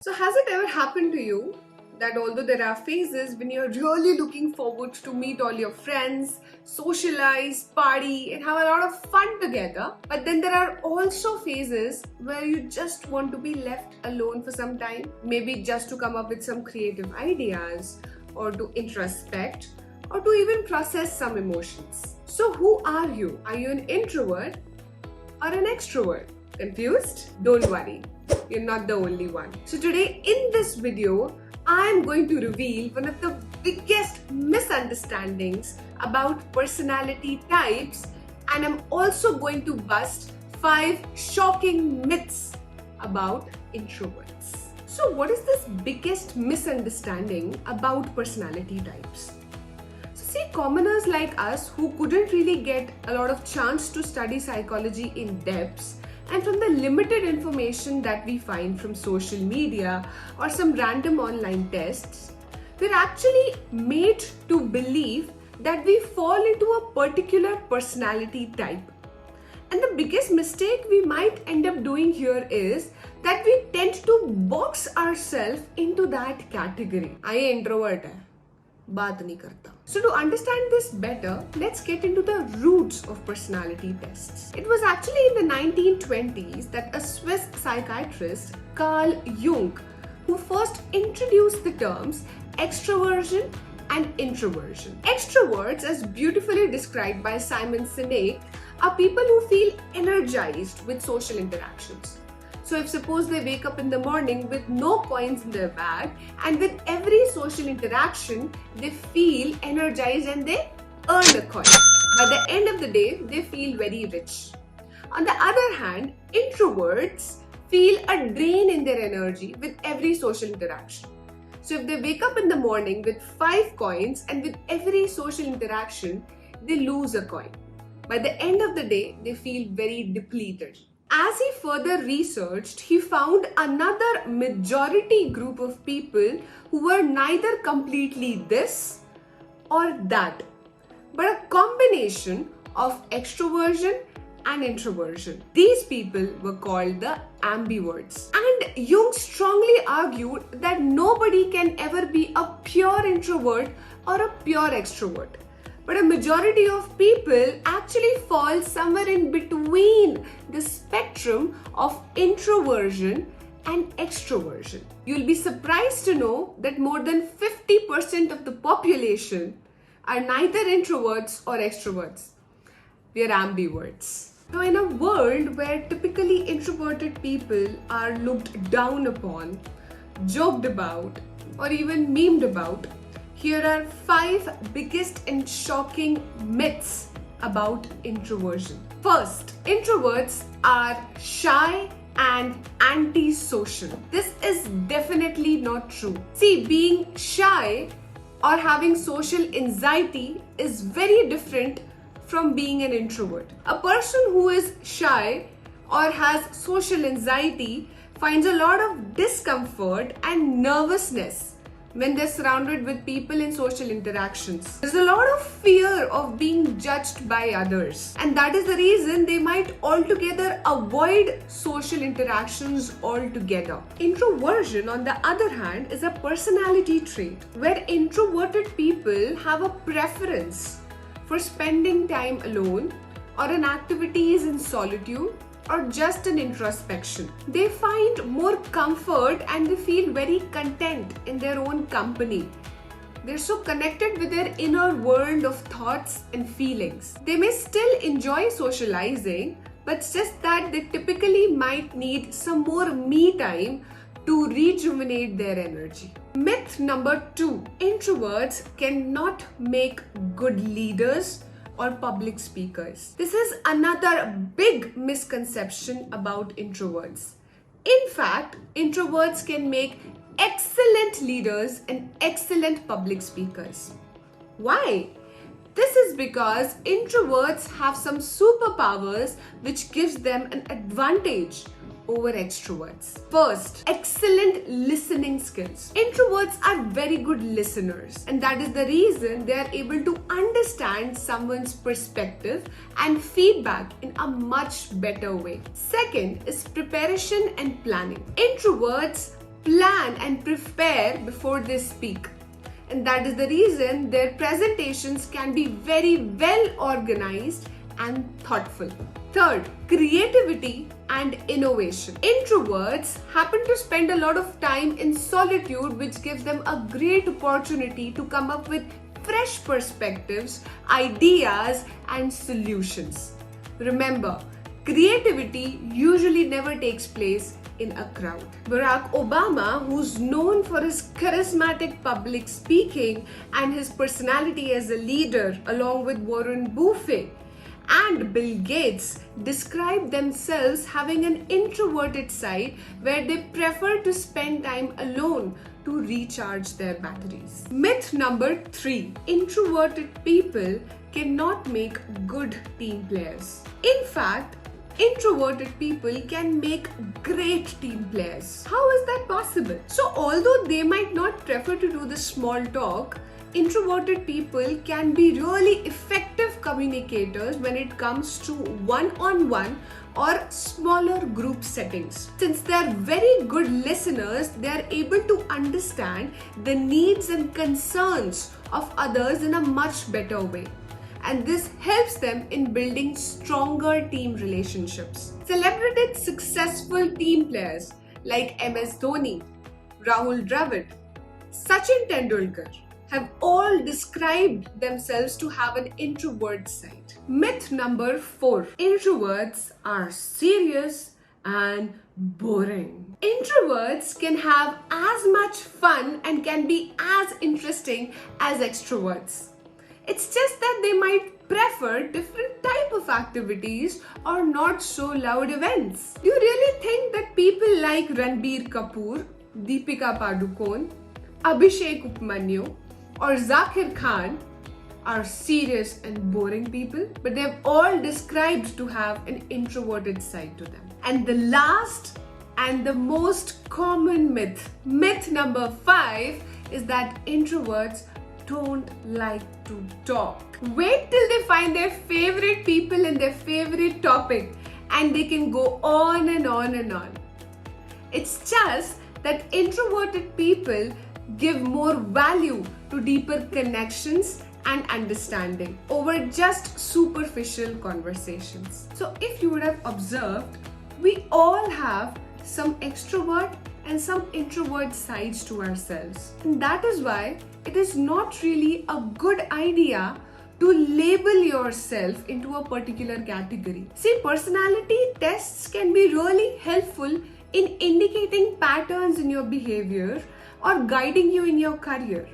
So, has it ever happened to you that although there are phases when you're really looking forward to meet all your friends, socialize, party, and have a lot of fun together, but then there are also phases where you just want to be left alone for some time, maybe just to come up with some creative ideas, or to introspect, or to even process some emotions? So, who are you? Are you an introvert or an extrovert? Confused? Don't worry, you're not the only one. So today in this video, I'm going to reveal one of the biggest misunderstandings about personality types, and I'm also going to bust 5 shocking myths about introverts. So what is this biggest misunderstanding about personality types? See, commoners like us who couldn't really get a lot of chance to study psychology in depth, and from the limited information that we find from social media or some random online tests, we're actually made to believe that we fall into a particular personality type. And the biggest mistake we might end up doing here is that we tend to box ourselves into that category. I am introvert hai. बात नहीं करता. So to understand this better, let's get into the roots of personality tests. It was actually in the 1920s that a Swiss psychiatrist, Carl Jung, who first introduced the terms extroversion and introversion. Extroverts, as beautifully described by Simon Sinek, are people who feel energized with social interactions. So if suppose they wake up in the morning with no coins in their bag, and with every social interaction they feel energized and they earn a coin. By the end of the day, they feel very rich. On the other hand, introverts feel a drain in their energy with every social interaction. So if they wake up in the morning with 5 coins, and with every social interaction they lose a coin. By the end of the day, they feel very depleted. As he further researched, he found another majority group of people who were neither completely this or that, but a combination of extroversion and introversion. These people were called the ambiverts. And Jung strongly argued that nobody can ever be a pure introvert or a pure extrovert. But a majority of people actually fall somewhere in between the spectrum of introversion and extroversion. You'll be surprised to know that more than 50% of the population are neither introverts or extroverts. We are ambiverts. Now, in a world where typically introverted people are looked down upon, joked about, or even memed about, here are 5 biggest and shocking myths about introversion. First, introverts are shy and antisocial. This is definitely not true. See, being shy or having social anxiety is very different from being an introvert. A person who is shy or has social anxiety finds a lot of discomfort and nervousness when they're surrounded with people in social interactions. There's a lot of fear of being judged by others, and that is the reason they might altogether avoid social interactions altogether. Introversion, on the other hand, is a personality trait where introverted people have a preference for spending time alone or in activities in solitude, or just an introspection. They find more comfort and they feel very content in their own company. They're so connected with their inner world of thoughts and feelings. They may still enjoy socializing, but it's just that they typically might need some more me time to rejuvenate their energy. Myth number 2. Introverts cannot make good leaders or public speakers. This is another big misconception about introverts. In fact, introverts can make excellent leaders and excellent public speakers. Why? This is because introverts have some superpowers which gives them an advantage over extroverts. First, excellent listening skills. Introverts are very good listeners, and that is the reason they are able to understand someone's perspective and feedback in a much better way. Second is preparation and planning. Introverts plan and prepare before they speak. And that is the reason their presentations can be very well organized and thoughtful. Third, creativity and innovation. Introverts happen to spend a lot of time in solitude, which gives them a great opportunity to come up with fresh perspectives, ideas, and solutions. Remember, creativity usually never takes place in a crowd. Barack Obama, who's known for his charismatic public speaking and his personality as a leader, along with Warren Buffett and Bill Gates, describe themselves having an introverted side where they prefer to spend time alone to recharge their batteries. Myth number 3. Introverted people cannot make good team players. In fact, introverted people can make great team players. How is that possible? So although they might not prefer to do the small talk, introverted people can be really effective communicators when it comes to one-on-one or smaller group settings. Since they are very good listeners, they are able to understand the needs and concerns of others in a much better way. And this helps them in building stronger team relationships. Celebrated successful team players like MS Dhoni, Rahul Dravid, Sachin Tendulkar have all described themselves to have an introvert side. Myth number 4. Introverts are serious and boring. Introverts can have as much fun and can be as interesting as extroverts. It's just that they might prefer different type of activities or not so loud events. Do you really think that people like Ranbir Kapoor, Deepika Padukone, Abhishek Upmanyu or Zakir Khan are serious and boring people? But they've all described to have an introverted side to them. And the last and the most common myth number 5 is that introverts don't like to talk. Wait till they find their favorite people and their favorite topic and they can go on and on and on. It's just that introverted people give more value to deeper connections and understanding over just superficial conversations. So if you would have observed, we all have some extrovert and some introvert sides to ourselves. And that is why it is not really a good idea to label yourself into a particular category. See, personality tests can be really helpful in indicating patterns in your behavior or guiding you in your career.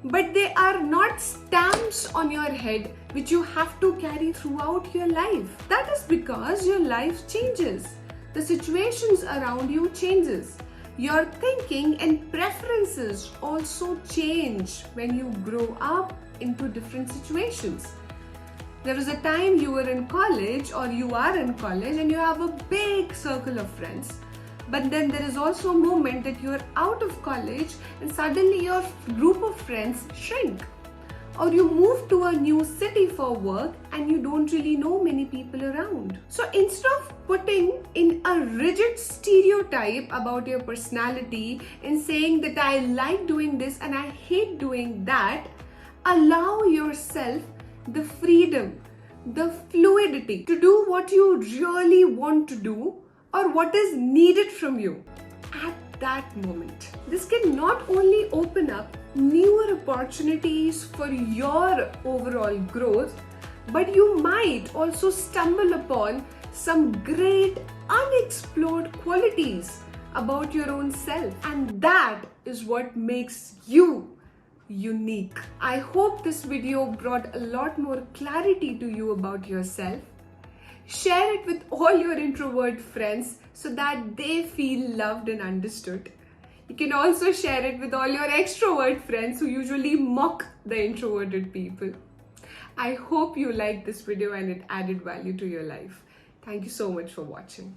But they are not stamps on your head which you have to carry throughout your life. That is because your life changes. The situations around you changes. Your thinking and preferences also change when you grow up into different situations. There is a time you were in college or you are in college and you have a big circle of friends. But then there is also a moment that you are out of college and suddenly your group of friends shrink. Or you move to a new city for work and you don't really know many people around. So instead of putting in a rigid stereotype about your personality and saying that I like doing this and I hate doing that, allow yourself the freedom, the fluidity to do what you really want to do or what is needed from you at that moment. This can not only open up newer opportunities for your overall growth, but you might also stumble upon some great unexplored qualities about your own self. And that is what makes you unique. I hope this video brought a lot more clarity to you about yourself. Share it with all your introvert friends so that they feel loved and understood. You can also share it with all your extrovert friends who usually mock the introverted people. I hope you liked this video and it added value to your life. Thank you so much for watching.